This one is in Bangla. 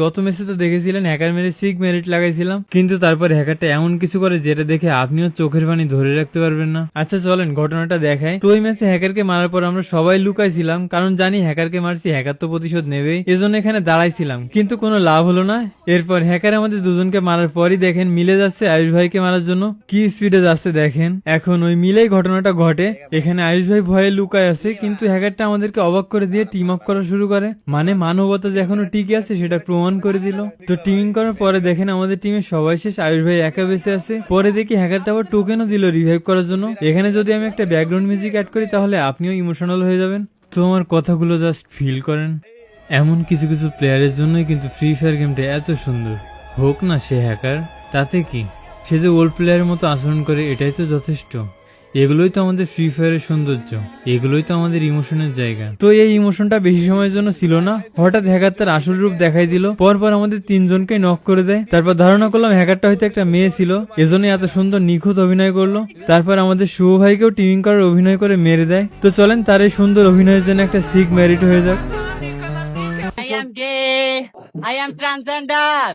গত ম্যাচে তো দেখেছিলেন হ্যাকার মেরে 6 মেরিট লাগাইছিলাম, কিন্তু তারপর হ্যাকারটা এমন কিছু করে যেটা দেখে আপনিও চোখের পানি ধরে রাখতে পারবেন না। আচ্ছা চলেন ঘটনাটা দেখাই। তো ওই ম্যাচে হ্যাকারকে মারার পর আমরা সবাই লুকাইছিলাম, কারণ জানি হ্যাকারকে মারছি হ্যাকার তো প্রতিশোধ নেবেই, এজন্য এখানে দাঁড়াইছিলাম, কিন্তু কোনো লাভ হলো না। এরপর হ্যাকার আমাদের দুজনকে মারার পরই দেখেন মিলে যাচ্ছে আয়ুষ ভাইকে মারার জন্য, কি স্পিডে যাচ্ছে দেখেন। এখন ওই মিলেই ঘটনাটা ঘটে। এখানে আয়ুষ ভাই ভয়ে লুকায় আছে, কিন্তু হ্যাকারটা আমাদেরকে অবাক করে দিয়ে টিম আপ করা শুরু করে, মানে মানবতা যে এখনো টিকে আছে সেটা প্রমাণ করে দিল। তো টিমিং করার পরে দেখেন আমাদের টিমে সবাই শেষ, আয়ুষ ভাই একা বেঁচে আছে। পরে দেখি হ্যাকারটা আবার টোকেনও দিল রিভাইভ করার জন্য। এখানে যদি আমি একটা ব্যাকগ্রাউন্ড মিউজিক অ্যাড করি তাহলে আপনিও ইমোশনাল হয়ে যাবেন। তো আমার কথাগুলো জাস্ট ফিল করেন। এমন কিছু কিছু প্লেয়ারের জন্যই কিন্তু ফ্রি ফায়ার গেমটা এত সুন্দর। হোক না সে হ্যাকার, তাতে কি, সে যে ওল্ড প্লেয়ারের মতো আচরণ করে এটাই তো যথেষ্ট। এগুলোই তো আমাদের ফ্রি ফায়ারের সৌন্দর্য, এগুলোই তো আমাদের ইমোশনের জায়গা। তো এই ইমোশনটা বেশি সময়ের জন্য ছিল না, হঠাৎ হ্যাকার তার আসল রূপ দেখাই দিল। পরপর আমাদের তিনজনকে নক করে দেয়। তারপর ধারণা করলাম হ্যাকারটা হয়তো একটা মেয়ে ছিল, এজন্য এত সুন্দর নিখুঁত অভিনয় করলো। তারপর আমাদের শুভ ভাইকেও টিমিং করার অভিনয় করে মেরে দেয়। তো চলেন তার এই সুন্দর অভিনয়ের জন্য একটা সিগ মেরিট হয়ে যাক। I am gay. I am transgender.